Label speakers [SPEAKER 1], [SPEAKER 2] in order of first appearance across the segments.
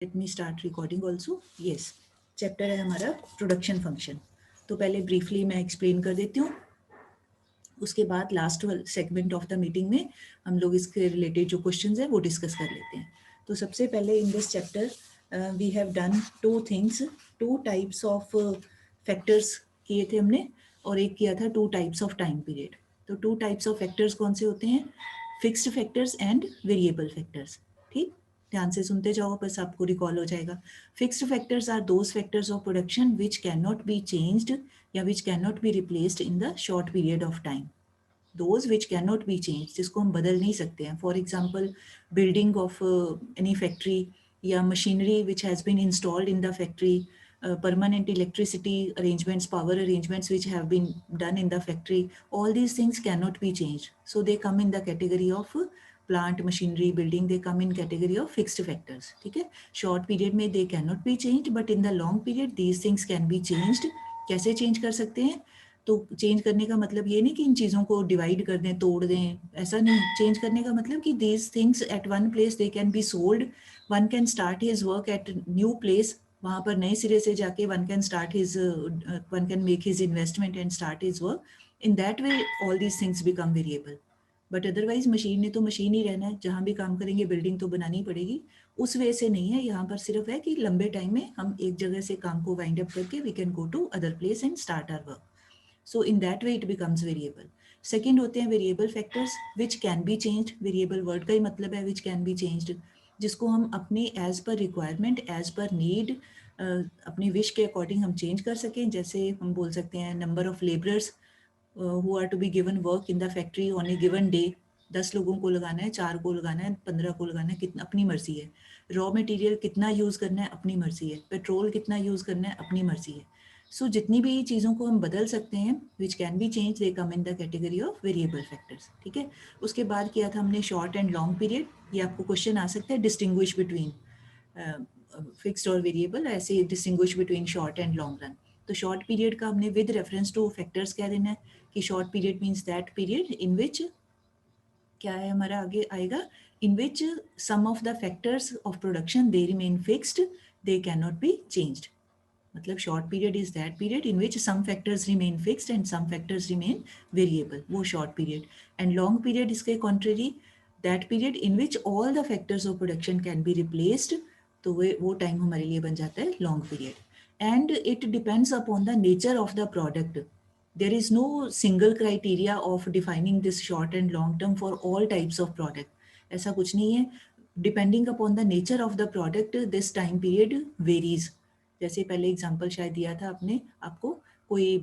[SPEAKER 1] Let me start recording also. Yes, chapter है हमारा production function. तो पहले ब्रीफली मैं एक्सप्लेन कर देती हूँ, उसके बाद last segment of the meeting में हम लोग इसके रिलेटेड जो क्वेश्चंस हैं वो डिस्कस कर लेते हैं. तो सबसे पहले in this chapter we have done two things, two types of factors किए थे हमने, और एक किया था two types of time period. तो टू टाइप्स ऑफ फैक्टर्स कौन से होते हैं? Fixed factors and variable factors. ठीक, ध्यान से सुनते जाओ, बस आपको रिकॉल हो जाएगा. Fixed factors are those factors of production which can not be changed या which can not be replaced in the short period of time. Those which can not be change, जिसको हम बदल नहीं सकते हैं. For example building of any factory या machinery which has been installed in the factory, permanent electricity arrangements, power arrangements which have been done in the factory, all these things cannot be changed. So they come in the category of plant, machinery, building, they come in category of fixed factors. ठीक है, short period में they cannot be changed, but in the long period these things can be changed. कैसे change कर सकते हैं? तो change करने का मतलब ये नहीं कि इन चीज़ों को डिवाइड कर दें, तोड़ दें, ऐसा नहीं. चेंज करने का मतलब कि these things at one place they can be sold. One can start his work at new place, वहाँ पर नए सिरे से जाके one can make his investment and start his work. In that way all these things become variable. But otherwise machine ने तो machine ही रहना है, जहाँ भी काम करेंगे बिल्डिंग तो बनानी पड़ेगी. उस वे से नहीं है, यहाँ पर सिर्फ है कि लंबे टाइम में हम एक जगह से काम को वाइंड अप करके we can go to other place and start our work. So in that way it becomes variable. Second होते हैं variable factors which can be changed. Variable word का ही मतलब है which can be changed, जिसको हम अपने as per requirement, as per need, अपनी wish के according हम change कर सकें. जैसे हम बोल सकते हैं number of laborers who are to be given work in the factory on a given day. 10 लोगों को लगाना है, 4 को लगाना है, 15 को लगाना है, कितना अपनी मर्जी है. रॉ मटेरियल कितना यूज़ करना है अपनी मर्जी है. पेट्रोल कितना यूज़ करना है अपनी मर्जी है. सो जितनी भी चीज़ों को हम बदल सकते हैं which can be change, they come in the category of variable factors. ठीक है, उसके बाद किया था हमने शॉर्ट एंड लॉन्ग पीरियड. ये आपको क्वेश्चन आ सकता है, डिस्टिंग्विश बिटवीन फिक्स्ड और वेरिएबल, ऐसे distinguish between short and long run. तो शॉर्ट पीरियड का हमने विद रेफरेंस टू फैक्टर्स क्या देना है कि short period means that period in which, क्या है हमारा आगे आएगा, in which some of the factors of production they remain fixed, they can not be changed. मतलब short period is that period in which some factors remain fixed and some factors remain variable, वो short period. And long period इसके कॉन्ट्रेरी, that period in which all the factors of production can be replaced. तो वो time हमारे लिए बन जाता है long period. And it depends upon the nature of the product. There is no single criteria of defining this short and long term for all types of product. ऐसा कुछ नहीं है. Depending upon the nature of the product, this time period varies. जैसे पहले example शायद दिया था आपने, आपको कोई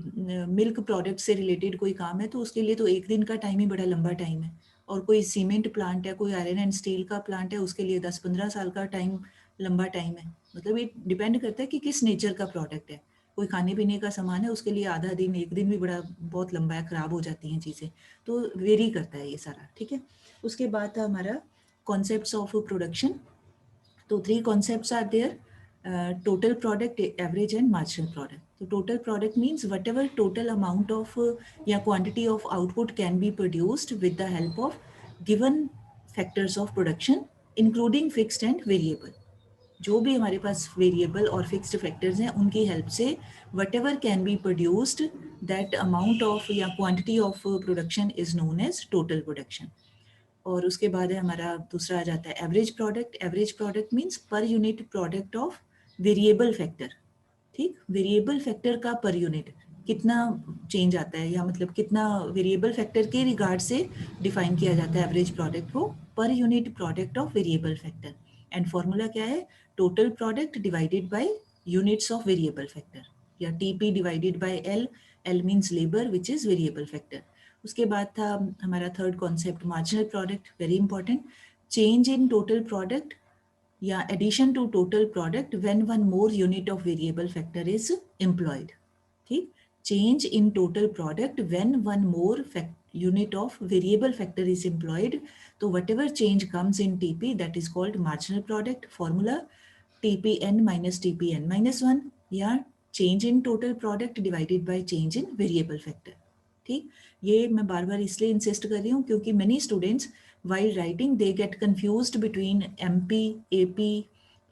[SPEAKER 1] मिल्क प्रोडक्ट से रिलेटेड कोई काम है तो उसके लिए तो एक दिन का टाइम ही बड़ा लंबा टाइम है. और कोई सीमेंट प्लांट है, कोई आयरन एंड स्टील का प्लांट है, उसके लिए 10-15 साल का टाइम लंबा टाइम है. मतलब ये डिपेंड करता है कि किस नेचर का प्रोडक्ट है. कोई खाने पीने का सामान है, उसके लिए आधा दिन, एक दिन भी बड़ा बहुत लंबा है, ख़राब हो जाती हैं चीज़ें. तो वेरी करता है ये सारा. ठीक है, उसके बाद था हमारा कॉन्सेप्ट्स ऑफ प्रोडक्शन. तो 3 concepts are there, total product, average and marginal product. तो total product means whatever total amount of या quantity of output can be produced with the help of given factors of production including fixed and variable. जो भी हमारे पास variable और fixed factors हैं उनकी help से whatever can be produced, that amount of या quantity of production is known as total production. और उसके बाद है हमारा दूसरा आ जाता है average product. Average product means पर unit product of variable factor. ठीक, वेरिएबल फैक्टर का पर यूनिट कितना चेंज आता है, या मतलब कितना वेरिएबल फैक्टर के रिगार्ड से डिफाइन किया जाता है एवरेज प्रोडक्ट को, per unit product of variable factor. And formula क्या है, total product divided by units of variable factor, या TP divided by L. L means labour which is variable factor. उसके बाद था हमारा third concept marginal product, very important. Change in total product या addition to total product when one more unit of variable factor is employed. ठीक, change in total product when one more unit of variable factor is employed. तो whatever change comes in TP, that is called marginal product. Formula TPN minus TPN minus 1, या change in total product divided by change in variable factor. ठीक, ये मैं बार बार इसलिए insist कर रही हूँ क्योंकि many students while writing they get confused between MP, AP,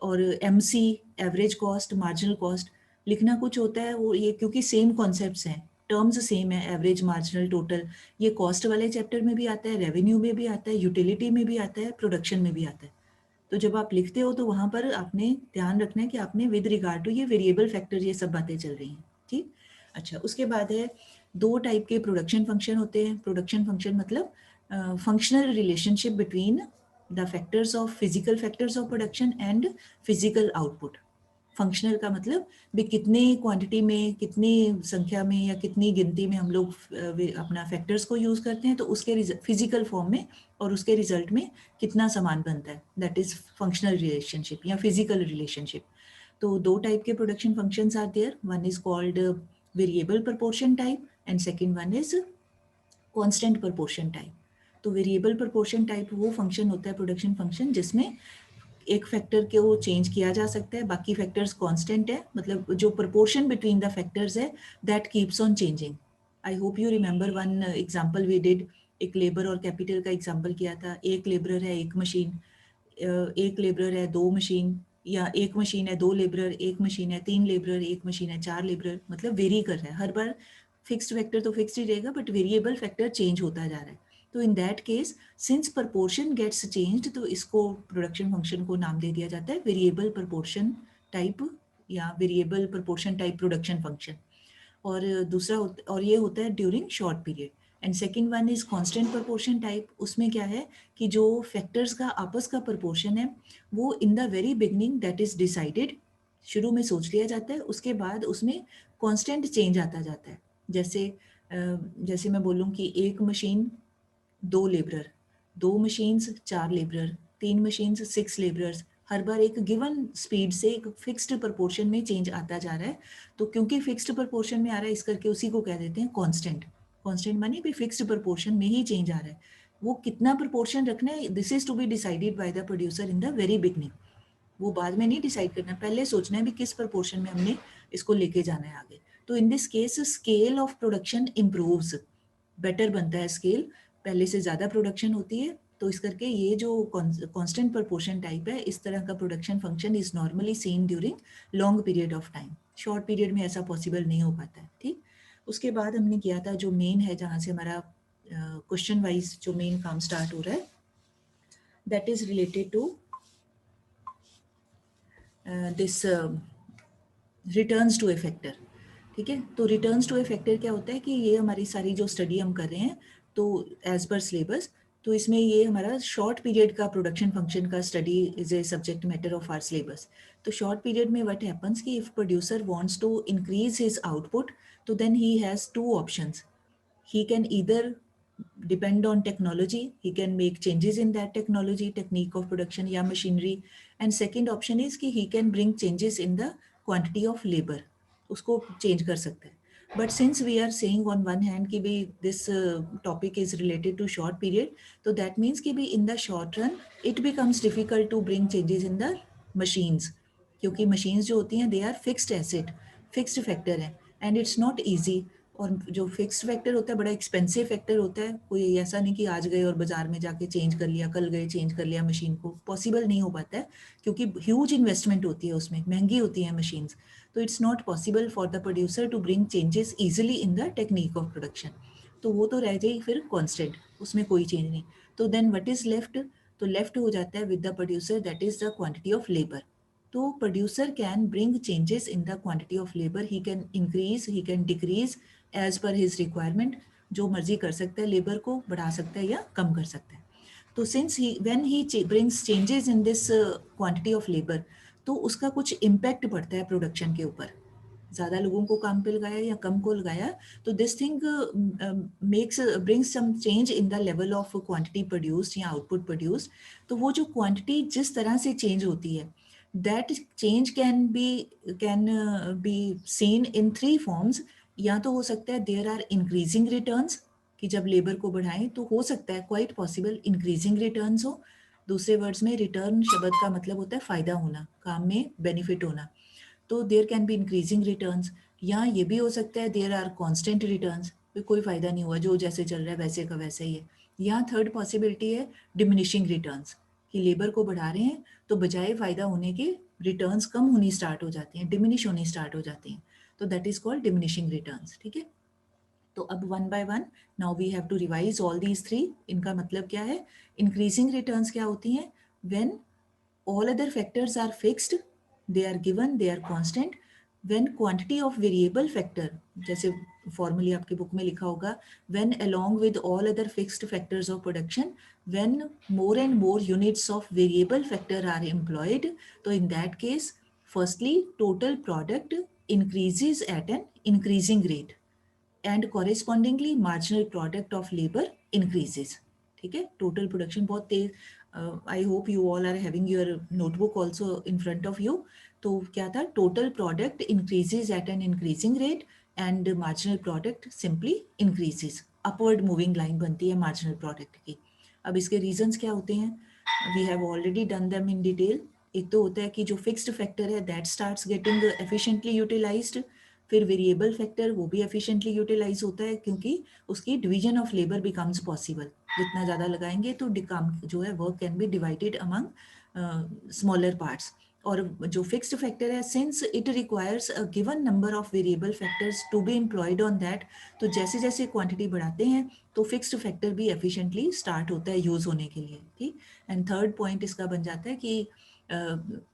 [SPEAKER 1] और MC average cost, marginal cost लिखना कुछ होता है, वो ये क्योंकि सेम कॉन्सेप्ट्स हैं, टर्म्स सेम है, एवरेज, मार्जिनल, टोटल, ये कॉस्ट वाले चैप्टर में भी आता है, रेवेन्यू में भी आता है, यूटिलिटी में भी आता है, प्रोडक्शन में भी आता है। तो जब आप लिखते हो तो वहाँ पर आपने ध्यान रखना है कि आपने विद रिगार्ड टू ये वेरिएबल फैक्टर ये सब बातें चल रही हैं, ठीक। अच्छा, उसके बाद है 2 टाइप के प्रोडक्शन फंक्शन होते हैं। प्रोडक्शन फंक्शन मतलब functional relationship between the factors of physical factors of production and physical output. Functional का मतलब भी कितने क्वांटिटी में, कितनी संख्या में या कितनी गिनती में हम लोग अपना फैक्टर्स को यूज़ करते हैं, तो उसके फिजिकल फॉर्म में और उसके रिजल्ट में कितना सामान बनता है, दैट इज फंक्शनल रिलेशनशिप या फिजिकल रिलेशनशिप। तो 2 टाइप के production functions are there, one is called variable proportion type and second one is constant proportion type. तो वेरिएबल प्रपोर्शन टाइप वो फंक्शन होता है, प्रोडक्शन फंक्शन, जिसमें एक फैक्टर को चेंज किया जा सकता है, बाकी फैक्टर्स कांस्टेंट है, मतलब जो प्रोपोर्शन बिटवीन द फैक्टर्स है that keeps on changing. I hope you remember one example we did, एक लेबर और कैपिटल का एग्जांपल किया था। एक लेबर है, एक मशीन, एक लेबर है, 2 मशीन, या एक मशीन है, 2 लेबर, एक मशीन है, 3 लेबर, एक मशीन है, 4 लेबर, मतलब वेरी कर रहा है हर बार। फिक्स्ड फैक्टर तो फिक्स्ड ही रहेगा, बट वेरिएबल फैक्टर चेंज होता जा रहा है। तो in that case since proportion gets changed, तो इसको प्रोडक्शन फंक्शन को नाम दे दिया जाता है वेरिएबल प्रपोर्शन टाइप या variable proportion type production function. और दूसरा और ये होता है during short period. And second one is constant proportion type. उसमें क्या है कि जो फैक्टर्स का आपस का प्रपोर्शन है वो इन the very beginning that is decided, शुरू में सोच लिया जाता है, उसके बाद उसमें कांस्टेंट चेंज आता जाता है। जैसे मैं बोलूँ कि एक machine, 2 labourer, 2 machines, 4 labourer, 3 machines, 6 labourers, हर बार एक गिवन स्पीड से एक फिक्स्ड प्रपोर्शन में चेंज आता जा रहा है। तो क्योंकि फिक्स्ड प्रपोर्शन में आ रहा है, इस करके उसी को कह देते हैं कांस्टेंट। कांस्टेंट माने भी फिक्स्ड प्रपोर्शन में ही चेंज आ रहा है। वो कितना प्रपोर्शन रखना है, this is to be decided by the producer in the very beginning. वो बाद में नहीं डिसाइड करना, पहले सोचना है भी किस प्रपोर्शन में हमने इसको लेके जाना है आगे। तो in this case scale of production improves, better बनता है स्केल, पहले से ज़्यादा प्रोडक्शन होती है। तो इस करके ये जो कांस्टेंट प्रपोर्शन टाइप है, इस तरह का production function is normally seen during long period of time. Short period में ऐसा पॉसिबल नहीं हो पाता है, ठीक। उसके बाद हमने किया था जो मेन है, जहाँ से हमारा क्वेश्चन वाइज जो मेन काम स्टार्ट हो रहा है, that is related to this returns to a factor. ठीक है, तो रिटर्न्स टू ए फैक्टर क्या होता है कि ये हमारी सारी जो स्टडी हम कर रहे हैं, तो एज पर सिलेबस, तो इसमें ये हमारा शॉर्ट पीरियड का प्रोडक्शन फंक्शन का study is a subject matter of our syllabus. तो शॉर्ट पीरियड में व्हाट हैपेंस कि if producer wants to increase his output, तो then he has 2 options. He can either depend on technology, he can make changes in that technology, technique of production या machinery, and second option is कि he can bring changes in the quantity of labor, उसको change कर सकते हैं। But since we are saying on one hand कि भी this topic is related to short period, तो that means कि भी in the short run it becomes difficult to bring changes in the machines, क्योंकि machines जो होती हैं they are fixed asset, fixed factor है, and it's not easy। और जो फिक्स्ड फैक्टर होता है बड़ा एक्सपेंसिव फैक्टर होता है, कोई ऐसा नहीं कि आज गए और बाजार में जाके चेंज कर लिया, कल गए चेंज कर लिया मशीन को, पॉसिबल नहीं हो पाता है, क्योंकि ह्यूज इन्वेस्टमेंट होती है उसमें, महंगी होती है मशीन्स। तो it's not possible for the producer to bring changes easily in the technique of production. तो वो तो रह जाएगी फिर कॉन्स्टेंट, उसमें कोई चेंज नहीं। तो देन वट इज लेफ्ट, तो लेफ्ट हो जाता है with the producer, that is the quantity of labour. तो producer can bring changes in the quantity of labour, he can increase, he can decrease as per his requirement, जो मर्जी कर सकता है, लेबर को बढ़ा सकता है या कम कर सकता है। तो since he when he brings changes in this quantity of labour, तो उसका कुछ इम्पैक्ट पड़ता है प्रोडक्शन के ऊपर। ज़्यादा लोगों को काम पे लगाया या कम को लगाया, तो this thing makes brings some change in the level of quantity produced या आउटपुट प्रोड्यूस्ड। तो वो जो क्वांटिटी जिस तरह से चेंज होती है, that change can be seen in 3 forms. या तो हो सकता है देयर आर इंक्रीजिंग रिटर्न्स, कि जब लेबर को बढ़ाएं तो हो सकता है क्वाइट पॉसिबल इंक्रीजिंग रिटर्न्स हो। दूसरे वर्ड्स में रिटर्न शब्द का मतलब होता है फायदा होना, काम में बेनिफिट होना। तो there can be increasing returns, या ये भी हो सकता है देयर आर कांस्टेंट रिटर्न्स, कोई फायदा नहीं हुआ, जो जैसे चल रहा है वैसे का वैसे ही है। या थर्ड पॉसिबिलिटी है डिमिनिशिंग रिटर्न्स, कि लेबर को बढ़ा रहे हैं तो बजाय फायदा होने के रिटर्न्स कम होनी स्टार्ट हो जाती हैं, डिमिनिश होनी स्टार्ट हो जाती हैं, तो that is called diminishing returns. ठीक है, तो अब one by one now we have to revise all these three. इनका मतलब क्या है? इंक्रीजिंग रिटर्न्स क्या होती हैं? When all other factors are fixed, they are given, they are constant, when quantity of variable factor, जैसे formally आपकी book में लिखा होगा, when along with all other fixed factors of production, when more and more units of variable factor are employed, तो in that case firstly total product increases at an increasing rate and correspondingly marginal product of labor increases. ठीक है, total production बहुत तेज, I hope you all are having your notebook also in front of you. तो क्या था? Total product increases at an increasing rate and marginal product simply increases, upward moving line बनती है marginal product की। अब इसके रीजंस क्या होते हैं? We have already done them in detail. एक तो होता है कि जो फिक्स्ड फैक्टर है that starts getting efficiently utilized, फिर वेरिएबल फैक्टर वो भी एफिशिएंटली यूटिलाइज होता है क्योंकि उसकी division of labour becomes possible. जितना ज़्यादा लगाएंगे तो काम जो है work can be divided among smaller parts. और जो फिक्स्ड फैक्टर है, since it requires a given number of variable factors to be employed on that, तो जैसे जैसे क्वांटिटी बढ़ाते हैं तो फिक्स्ड फैक्टर भी एफिशिएंटली स्टार्ट होता है यूज़ होने के लिए। ठीक, एंड थर्ड पॉइंट इसका बन जाता है कि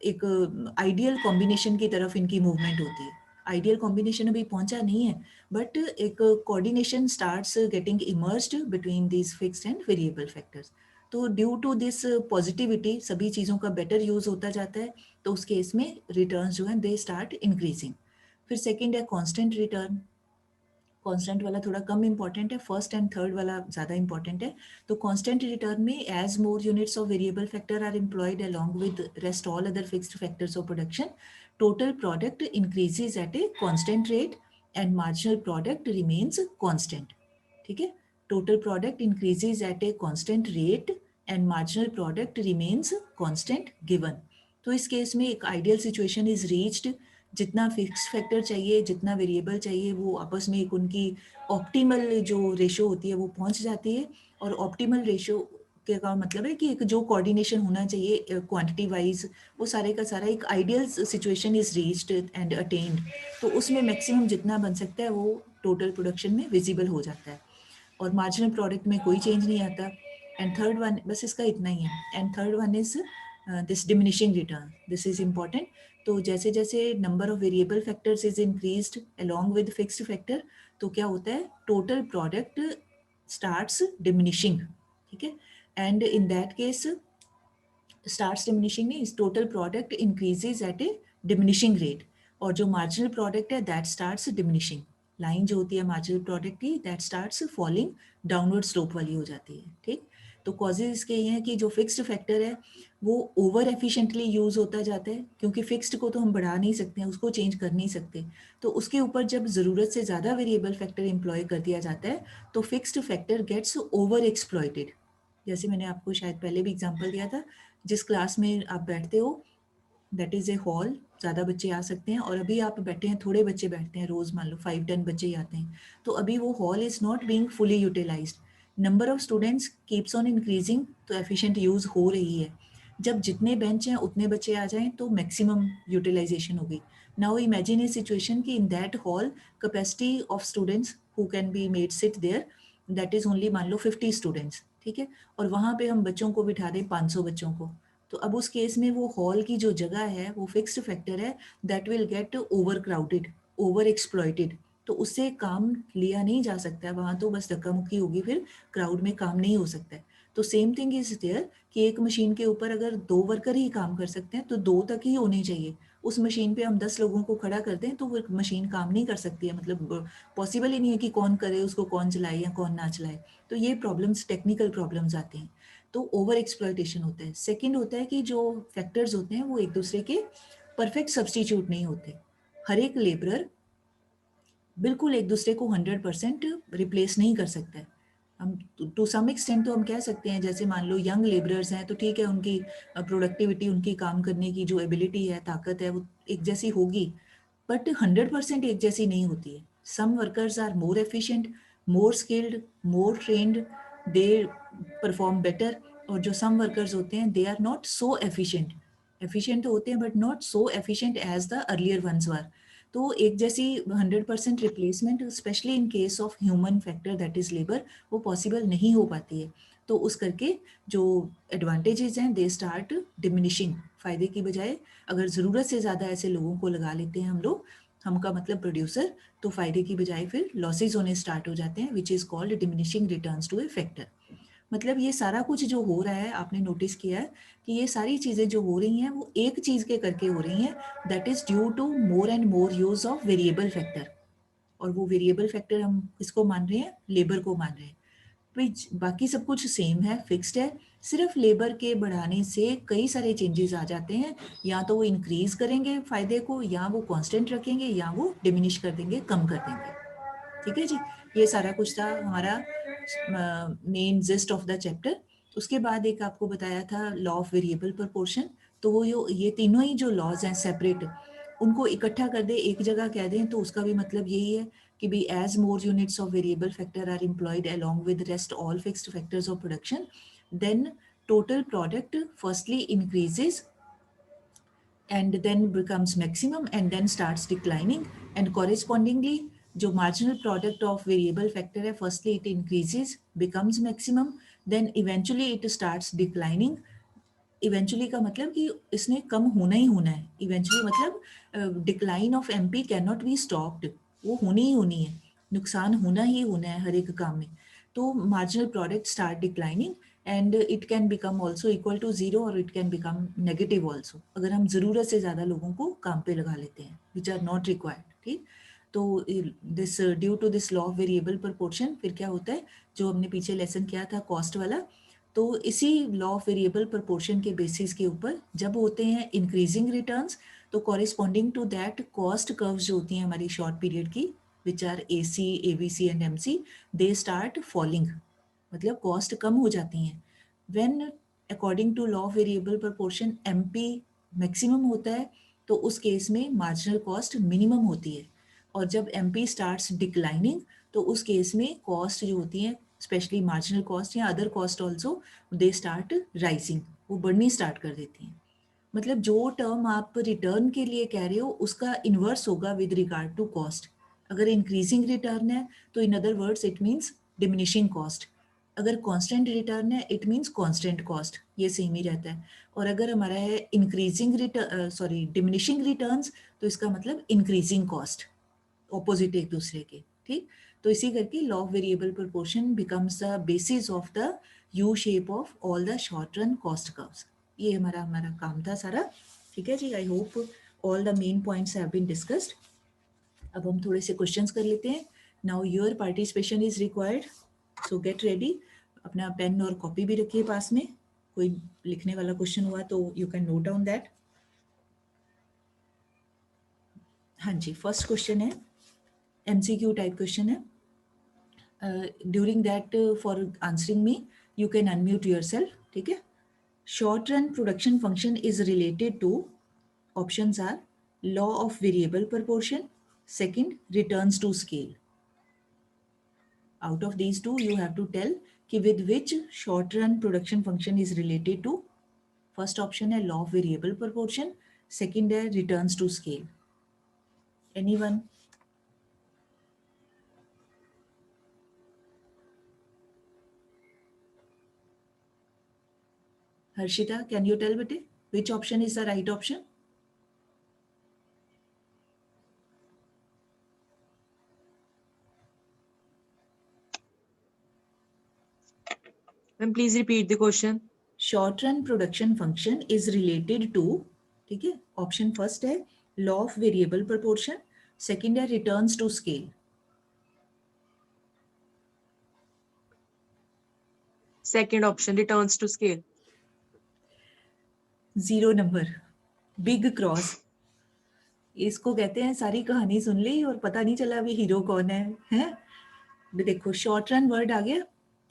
[SPEAKER 1] एक आइडियल कॉम्बिनेशन की तरफ इनकी मूवमेंट होती है। आइडियल कॉम्बिनेशन अभी पहुंचा नहीं है, बट एक coordination starts getting emerged between these fixed and variable factors. तो ड्यू टू दिस पॉजिटिविटी सभी चीज़ों का बेटर यूज होता जाता है, तो उस केस में रिटर्न्स जो हैं दे स्टार्ट इंक्रीजिंग। फिर सेकंड है कांस्टेंट रिटर्न। कांस्टेंट वाला थोड़ा कम इंपॉर्टेंट है, फर्स्ट एंड थर्ड वाला ज़्यादा इंपॉर्टेंट है। तो कांस्टेंट रिटर्न में as more units of variable factor are employed along with rest all other fixed factors of production, total product increases at a constant rate and marginal product remains constant. ठीक है, total product increases at a constant rate and marginal product remains constant given. तो इस case में एक ideal situation is reached, जितना fix factor चाहिए जितना variable चाहिए वो आपस में एक उनकी ऑप्टिमल जो रेशो होती है वो पहुंच जाती है। और ऑप्टिमल रेशो का मतलब है कि एक जो कोऑर्डिनेशन होना चाहिए क्वांटिटी वाइज, वो सारे का सारा एक ideal situation is reached and attend. तो उसमें मैक्सिमम जितना बन सकता है वो टोटल प्रोडक्शन में विजिबल हो जाता है और मार्जिनल प्रोडक्ट में कोई चेंज नहीं आता। एंड थर्ड वन, बस इसका इतना ही है। And third one is this diminishing return, this is important. तो जैसे जैसे number of variable factors is increased along with fixed factor, तो क्या होता है? Total product starts diminishing. ठीक है, and in that case starts diminishing नहीं, total product increases at a diminishing rate, और जो मार्जिनल प्रोडक्ट है दैट स्टार्ट्स डिमिनिशिंग। लाइन जो होती है मार्जिनल प्रोडक्ट की that starts falling downward slope वाली हो जाती है। ठीक, तो कॉजेज इसके ये हैं कि जो फिक्स्ड फैक्टर है वो ओवर एफिशिएंटली यूज होता जाता है, क्योंकि फिक्स्ड को तो हम बढ़ा नहीं सकते हैं, उसको चेंज कर नहीं सकते। तो उसके ऊपर जब ज़रूरत से ज़्यादा वेरिएबल फैक्टर एम्प्लॉय कर दिया जाता है तो fixed factor gets over exploited. जैसे मैंने आपको शायद पहले भी एग्जांपल दिया था, जिस क्लास में आप बैठते हो दैट इज़ ए हॉल, ज़्यादा बच्चे आ सकते हैं, और अभी आप बैठे हैं, थोड़े बच्चे बैठते हैं, रोज़ मान लो 5-10 बच्चे ही आते हैं, तो अभी वो hall is not being fully utilized. Number of students keeps on increasing, तो एफिशिएंट यूज़ हो रही है। जब जितने बेंच हैं उतने बच्चे आ जाएं तो मैक्सिमम यूटिलाइजेशन होगी। नाउ इमेजिन ए सिचुएशन कि in that hall capacity of students who can be made sit there that is only मान लो 50 स्टूडेंट्स। ठीक है, और वहाँ पे हम बच्चों को बिठा दें 500 बच्चों को, तो अब उस केस में वो हॉल की जो जगह है वो फिक्स्ड फैक्टर है that will get over crowded, over exploited, तो उससे काम लिया नहीं जा सकता है, वहाँ तो बस धक्का मुक्की होगी, फिर क्राउड में काम नहीं हो सकता है। तो सेम थिंग इज देयर कि एक मशीन के ऊपर अगर 2 वर्कर ही काम कर सकते हैं तो 2 तक ही होने चाहिए। उस मशीन पे हम 10 लोगों को खड़ा कर दें तो वो मशीन काम नहीं कर सकती है, मतलब पॉसिबल ही नहीं है कि कौन करे उसको, कौन चलाए या कौन ना चलाए। तो ये प्रॉब्लम्स, टेक्निकल प्रॉब्लम्स आती हैं, तो ओवर एक्सप्लॉइटेशन होता है। सेकंड होता है कि जो फैक्टर्स होते हैं वो एक दूसरे के परफेक्ट सब्स्टिट्यूट नहीं होते। हर एक लेबरर बिल्कुल एक दूसरे को 100% रिप्लेस नहीं कर सकता है। हम टू सम एक्सटेंट तो हम कह सकते हैं, जैसे मान लो यंग लेबरर्स हैं तो ठीक है, उनकी प्रोडक्टिविटी, उनकी काम करने की जो एबिलिटी है, ताकत है, वो एक जैसी होगी, बट 100% एक जैसी नहीं होती है। Some workers are more efficient, more skilled, more trained, they perform better, और जो सम वर्कर्स होते हैं they are not so efficient, efficient तो होते हैं but not so efficient as the earlier ones were. तो एक जैसी 100% replacement specially in case of human factor that is labour वो पॉसिबल नहीं हो पाती है। तो उस करके जो एडवांटेजेस हैं दे स्टार्ट डिमिनिशिंग। फ़ायदे की बजाय अगर ज़रूरत से ज़्यादा ऐसे लोगों को लगा लेते हैं हम लोग, हम का मतलब प्रोड्यूसर, तो फ़ायदे की बजाय फिर लॉसेज होने स्टार्ट हो जाते हैं which is called diminishing returns to a factor. मतलब ये सारा कुछ जो हो रहा है आपने नोटिस किया है कि ये सारी चीज़ें जो हो रही हैं वो एक चीज़ के करके हो रही हैं, that is due to more and more use of variable factor. और वो वेरिएबल फैक्टर हम किसको मान रहे हैं? लेबर को मान रहे हैं। बाकी सब कुछ सेम है, फिक्स्ड है, सिर्फ लेबर के बढ़ाने से कई सारे चेंजेस आ जाते हैं। या तो वो इंक्रीज करेंगे फायदे को, या वो कांस्टेंट रखेंगे, या वो डिमिनिश कर देंगे, कम कर देंगे। ठीक है जी, ये सारा कुछ था हमारा main gist of the chapter. उसके बाद एक आपको बताया था लॉ ऑफ वेरिएबल प्रोपोर्शन। तो वो ये तीनों ही जो लॉज हैं सेपरेट, उनको इकट्ठा कर दे, एक जगह कह दें, तो उसका भी मतलब यही है कि भी as more units of variable factor are employed along with rest all fixed factors of production, then total product firstly increases and then becomes maximum and then starts declining, and correspondingly जो marginal product of variable factor है firstly it increases becomes maximum, then eventually it starts declining। Eventually का मतलब कि इसने कम होना ही होना है। Eventually मतलब decline of MP can not be stopped, वो होनी ही होनी है, नुकसान होना ही होना है हर एक काम में। तो marginal product start declining and it can become also equal to zero और it can become negative also, अगर हम ज़रूरत से ज़्यादा लोगों को काम पे लगा लेते हैं विच आर नॉट रिक्वायर्ड। ठीक, तो this due to this law of variable proportion फिर क्या होता है, जो हमने पीछे लेसन किया था कॉस्ट वाला, तो इसी लॉ ऑफ वेरिएबल प्रोपोर्शन के बेसिस के ऊपर जब होते हैं इंक्रीजिंग रिटर्न्स, तो corresponding to that cost curves जो होती हैं हमारी शॉर्ट पीरियड की which are AC, ABC and MC, they start falling, मतलब कॉस्ट कम हो जाती हैं। When according to law of variable proportion MP maximum होता है, तो उस केस में मार्जिनल कॉस्ट मिनिमम होती है। और जब MP स्टार्ट्स डिक्लाइनिंग, तो उस केस में कॉस्ट जो होती हैं स्पेशली मार्जिनल कॉस्ट या other cost also they start rising, वो बढ़नी स्टार्ट कर देती हैं। मतलब जो टर्म आप रिटर्न के लिए कह रहे हो उसका इन्वर्स होगा विद रिगार्ड टू कॉस्ट। अगर इंक्रीजिंग रिटर्न है तो in other words it means diminishing cost. अगर कांस्टेंट रिटर्न है इट मीन्स कांस्टेंट कॉस्ट, ये सेम ही रहता है। और अगर हमारा है increasing return sorry diminishing returns, तो इसका मतलब इंक्रीजिंग कॉस्ट, ऑपोजिट एक दूसरे के। ठीक, तो इसी करके law of variable proportion becomes the basis of the U shape of all the short run cost curves. ये हमारा हमारा काम था सारा। ठीक है जी, I hope all the main points have been discussed. अब हम थोड़े से क्वेश्चंस कर लेते हैं। Now your participation is required, so get ready. अपना पेन और कॉपी भी रखिए पास में, कोई लिखने वाला क्वेश्चन हुआ तो you can note down that. हाँ जी, फर्स्ट क्वेश्चन है, MCQ टाइप क्वेश्चन है। During that for answering me you can unmute yourself. ठीक है। Short run production function is related to, options are law of variable proportion, second returns to scale. Out of these two you have to tell कि with which short run production function is related to। First option है law of variable proportion, second है returns to scale. Anyone? Harshita, can you tell bete which option is the right option?
[SPEAKER 2] Ma'am, please repeat the question.
[SPEAKER 1] Short run production function is related to, ठीक है, option first है law of variable proportion, second है returns to scale.
[SPEAKER 2] Second option, returns to scale.
[SPEAKER 1] 0 number, big cross. इसको कहते हैं सारी कहानी सुन ली और पता नहीं चला अभी हीरो कौन है, हैं? देखो शॉर्ट रन वर्ड आ गया,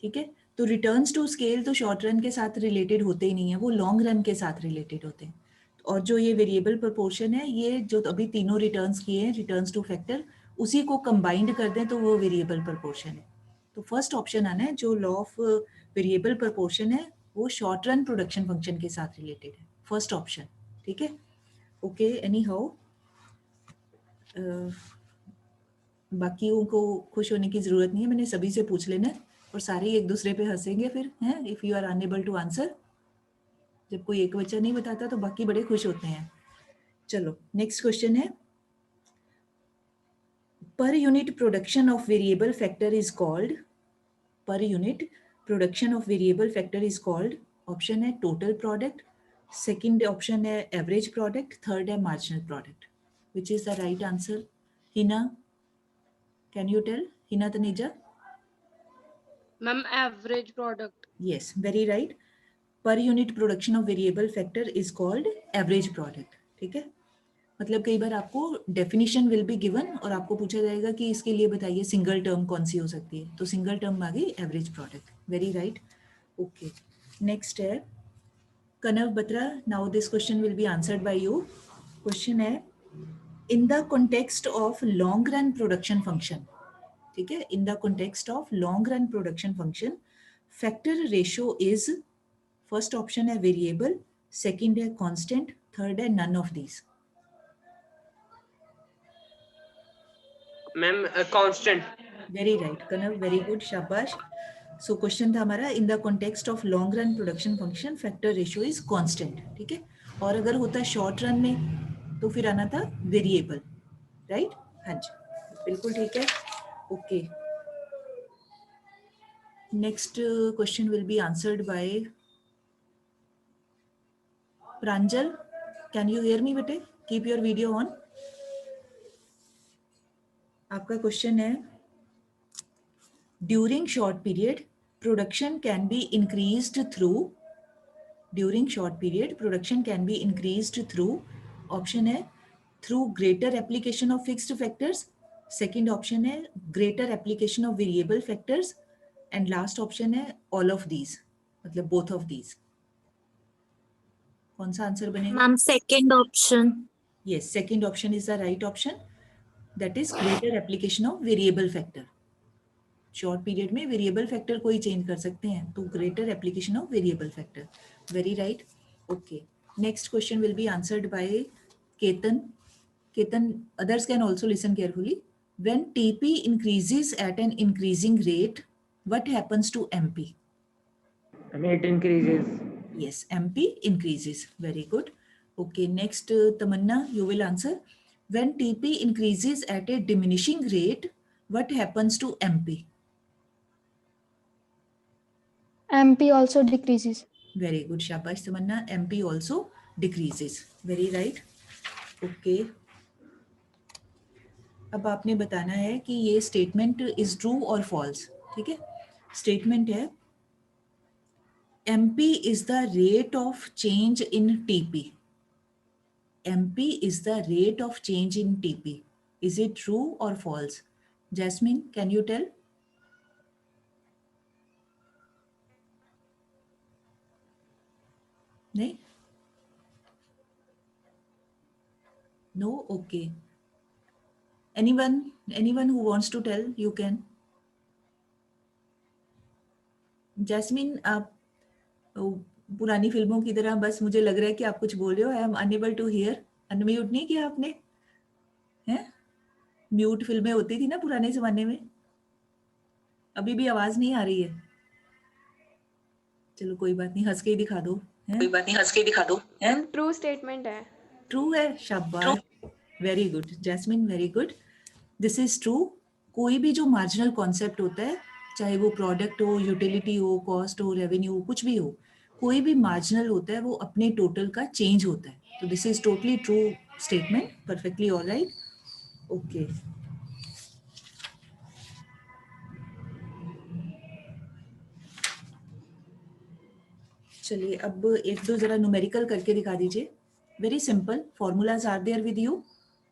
[SPEAKER 1] ठीक है। तो रिटर्न्स टू स्केल तो शॉर्ट रन के साथ रिलेटेड होते ही नहीं है, वो लॉन्ग रन के साथ रिलेटेड होते हैं। और जो ये वेरिएबल प्रोपोर्शन है, ये जो अभी तीनों रिटर्न्स किए हैं, रिटर्न्स टू फैक्टर, उसी को कंबाइंड कर दें तो वो वेरिएबल प्रोपोर्शन है। तो फर्स्ट ऑप्शन आना है, जो लॉ ऑफ वेरिएबल प्रोपोर्शन है वो शॉर्ट रन प्रोडक्शन फंक्शन के साथ रिलेटेड है, फर्स्ट ऑप्शन। ठीक है, ओके। एनी हाउ बाकियों को खुश होने की जरूरत नहीं है, मैंने सभी से पूछ लेना और सारे एक दूसरे पे हंसेंगे फिर हैं, if you are unable to answer. जब कोई एक बच्चा नहीं बताता तो बाकी बड़े खुश होते हैं। चलो नेक्स्ट क्वेश्चन है, per unit production of variable factor is called, per unit production of variable factor is called, option है total product, second ऑप्शन है average product, third है marginal product. Which is the right answer? Hina, can you tell? Hina Taneja?
[SPEAKER 3] Ma'am average product.
[SPEAKER 1] Yes, very right. Per unit production of variable factor is called average product. ठीक है, मतलब कई बार आपको definition will be given और आपको पूछा जाएगा कि इसके लिए बताइए सिंगल टर्म कौन सी हो सकती है, तो सिंगल टर्म आ गई average product. Very right, okay. Next है Kanav Batra, now this question will be answered by you. Question है, in the context of long run production function, ठीक है, in the context of long run production function factor ratio is, first option है variable, second है constant, third है none of these.
[SPEAKER 4] Ma'am constant.
[SPEAKER 1] Very right Kanav, very good, शाबाश। So question था हमारा, in the context of long run production function factor ratio is constant, ठीक है। और अगर होता शॉर्ट रन में तो फिर आना था वेरिएबल, राइट? हाँ जी, बिल्कुल ठीक है, okay. Next question will be answered by Pranjal. Can you hear me बेटे? Keep your video on. आपका क्वेश्चन है, during short period production can be increased through, during short period production can be increased through, option है through greater application of fixed factors, second option है greater application of variable factors, and last option है all of these, मतलब both of these। कौन सा answer बनेगा?
[SPEAKER 5] Ma'am second option.
[SPEAKER 1] yes, second option is the right option, that is greater application of variable factor। Short period में variable factor को ही change कर सकते हैं, तो greater application of variable factor. Very right, okay. Next question will be answered bye Ketan. Ketan, others can also listen carefully. When TP increases at an increasing rate, what happens to MP?
[SPEAKER 4] It increases.
[SPEAKER 1] Yes, MP increases. Very good. Okay, next Tamanna, you will answer. When TP increases at a diminishing rate, what happens to MP?
[SPEAKER 6] MP also decreases.
[SPEAKER 1] Very good, shabash Tamanna, MP also decreases. Very right, okay। अब आपने बताना है कि ये statement is true और false, ठीक है। Statement है, MP is the rate of change in TP, MP is the rate of change in TP, is it true or false? Jasmine, can you tell? नहीं, no, okay। anyone who wants to tell, you can। Jasmine, आप पुरानी फिल्मों की तरह बस मुझे लग रहा है कि आप कुछ बोल रहे हो, I am unable to hear. Unmute नहीं किया आपने? हैं, म्यूट फिल्में होती थी ना पुराने जमाने में, अभी भी आवाज नहीं आ रही है। चलो कोई बात नहीं, हंस के ही दिखा दो, कोई बात नहीं, हंस के ही दिखा दो।
[SPEAKER 3] ट्रू स्टेटमेंट है।
[SPEAKER 1] ट्रू है, शाबाश, very good Jasmine, very good, this is true. कोई भी जो मार्जिनल कॉन्सेप्ट होता है, चाहे वो प्रोडक्ट हो, यूटिलिटी हो, कॉस्ट हो, रेवेन्यू, कुछ भी हो, कोई भी मार्जिनल होता है वो अपने टोटल का चेंज होता है। तो this is totally true statement, perfectly alright, okay. चलिए अब एक दो जरा न्यूमेरिकल करके दिखा दीजिए। Very simple, formulas are there with you.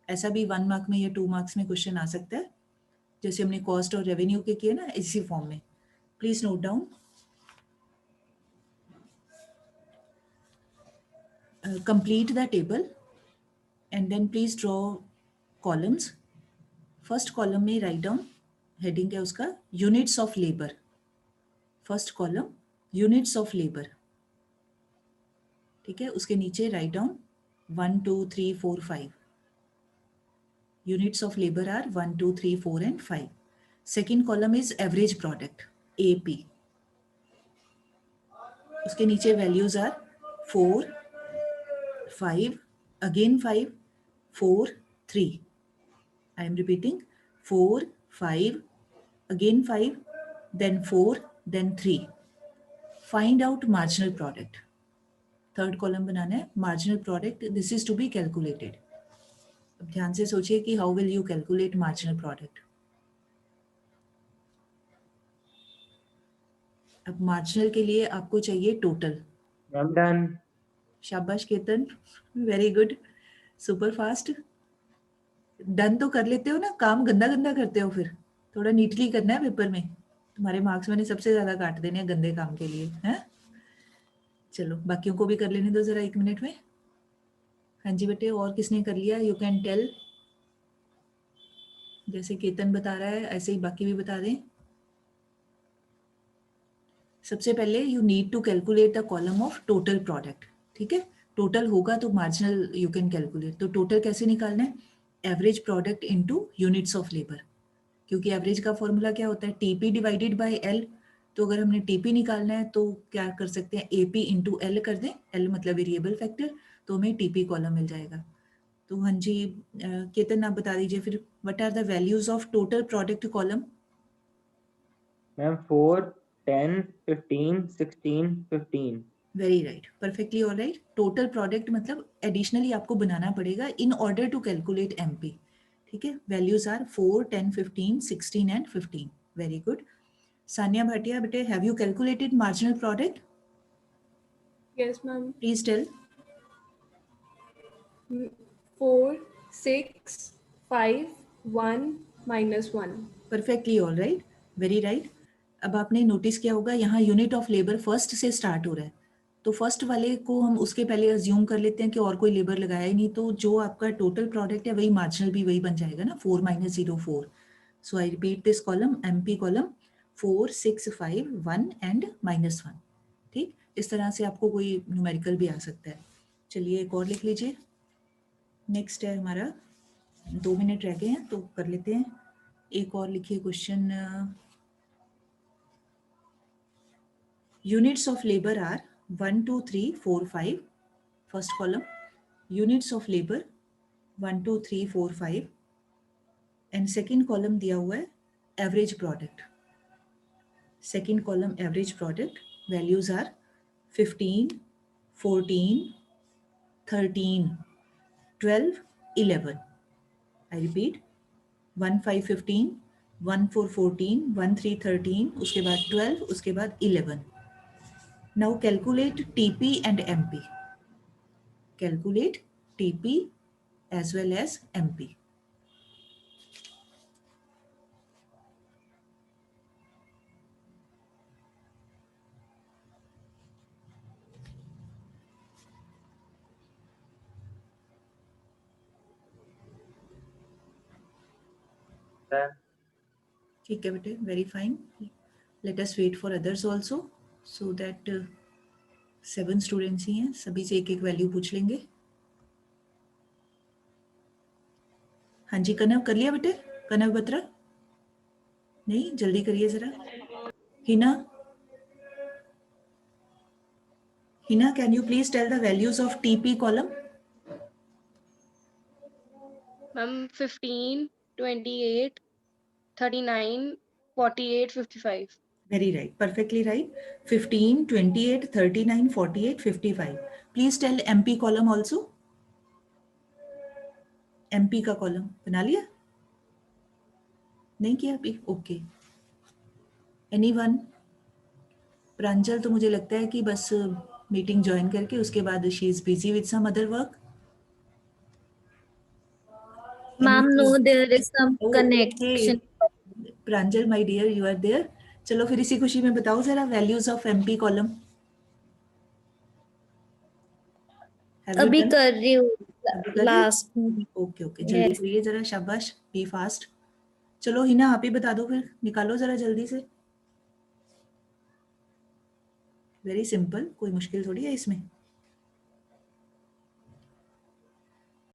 [SPEAKER 1] ऐसा भी 1 मार्क में या 2 मार्क्स में क्वेश्चन आ सकता है, जैसे हमने कॉस्ट और रेवेन्यू के किए ना, इसी फॉर्म में। Please note down. Complete the table and then please draw columns. First column में राइट डाउन, हेडिंग है उसका units of labour. First column units of labour, ठीक है। उसके नीचे write down 1, 2, 3, 4, 5. Units of labor are 1, 2, 3, 4 and 5. Second column is average product, AP. उसके नीचे values are 4, 5, again 5, 4, 3. I am repeating 4, 5, again 5, then 4, then 3. Find out marginal product. Third column बनाना है marginal product. This is to be calculated. अब ध्यान से सोचिए कि how will you calculate marginal product. अब marginal के लिए आपको चाहिए total.
[SPEAKER 4] I'm done.
[SPEAKER 1] शाबाश Ketan, very good, super fast. Done तो कर लेते हो ना, काम गंदा गंदा करते हो, फिर थोड़ा नीटली करना है पेपर में. तुम्हारे मार्क्स मैंने सबसे ज्यादा काट देने हैं गंदे काम के लिए, हैं? चलो बाकियों को भी कर लेने दो जरा 1 मिनट में. हाँ जी बेटे, और किसने कर लिया? You can tell. जैसे केतन बता रहा है ऐसे ही बाकी भी बता दें. सबसे पहले you need to calculate the column of total product. ठीक है, टोटल होगा तो मार्जिनल यू कैन कैलकुलेट. तो टोटल कैसे निकालना है? Average product into units of labour. क्योंकि एवरेज का फॉर्मूला क्या होता है? TP divided by L. तो अगर हमने टीपी निकालना है तो क्या कर सकते हैं? एपी इंटू एल कर दें. एल मतलब वेरिएबल फैक्टर, तो हमें टीपी कॉलम मिल जाएगा. तो हाँ जी केतन, आप बता दीजिए फिर, what are the values of total product column?
[SPEAKER 4] Ma'am 4, 10, 15, 16, 15.
[SPEAKER 1] Very right, perfectly all right. Total product मतलब एडिशनली आपको बनाना पड़ेगा in order to calculate MP. ठीक है, values are 4, 10, 15, 16 and 15. Very good. Sania Bhatia बेटे, have you calculated marginal product?
[SPEAKER 3] Yes, ma'am.
[SPEAKER 1] Please tell.
[SPEAKER 3] 4, 6, 5, 1, -1.
[SPEAKER 1] Perfectly all right, very right. अब आपने notice किया होगा यहाँ यूनिट ऑफ लेबर फर्स्ट से स्टार्ट हो रहा है. तो फर्स्ट वाले को हम उसके पहले अज्यूम कर लेते हैं कि और कोई लेबर लगाया ही नहीं, तो जो आपका टोटल प्रोडक्ट है वही मार्जिनल भी वही बन जाएगा ना, 4 - 0, 4. सो I repeat this column, MP column 4, 6, 5, 1 and -1. ठीक, इस तरह से आपको कोई न्यूमेरिकल भी आ सकता है. चलिए एक और लिख लीजिए. नेक्स्ट है हमारा, 2 मिनट रह गए हैं तो कर लेते हैं. एक और लिखिए question. Units of labour are 1, 2, 3, 4, 5. First column units of labour 1, 2, 3, 4, 5 and second column दिया हुआ है average product. Second column average product, values are 15, 14, 13, 12, 11. I repeat, 1, 5, 15, 1, 4, 14, 1, 3, 13, उसके बाद 12, उसके बाद 11. Now calculate TP and MP. Calculate TP as well as MP. ठीक है बेटे, very fine. Let us wait for others also, so that 7 students ही हैं, सभी से एक एक वैल्यू पूछ लेंगे. हाँ जी कनव, कर लिया बेटे? कनव बत्रा? नहीं, जल्दी करिए जरा. Hina, Hina, can you please tell the values of TP column?
[SPEAKER 3] Ma'am, 15, 28, 39, 48, 55.
[SPEAKER 1] Very right, perfectly right. 15, 28, 39, 48, 55. Please tell MP column also. MP का कॉलम बना लिया? नहीं किया अभी? ओके. एनीवन? प्रांजल तो मुझे लगता है कि बस मीटिंग ज्वाइन करके उसके बाद she is busy with some other work.
[SPEAKER 5] Ma'am, no, there is some
[SPEAKER 1] Oh,
[SPEAKER 5] connection.
[SPEAKER 1] okay. Pranjal my dear, you are there. चलो फिर इसी खुशी में बताओ जरा वैल्यूज ऑफ एमपी कॉलम.
[SPEAKER 5] अभी कर रही हूँ लास्ट.
[SPEAKER 1] ओके ओके, जल्दी करिए जरा, शाबाश, बी फास्ट. चलो हिना आप ही बता दो फिर, निकालो जरा जल्दी से. वेरी सिंपल, कोई मुश्किल थोड़ी है इसमें.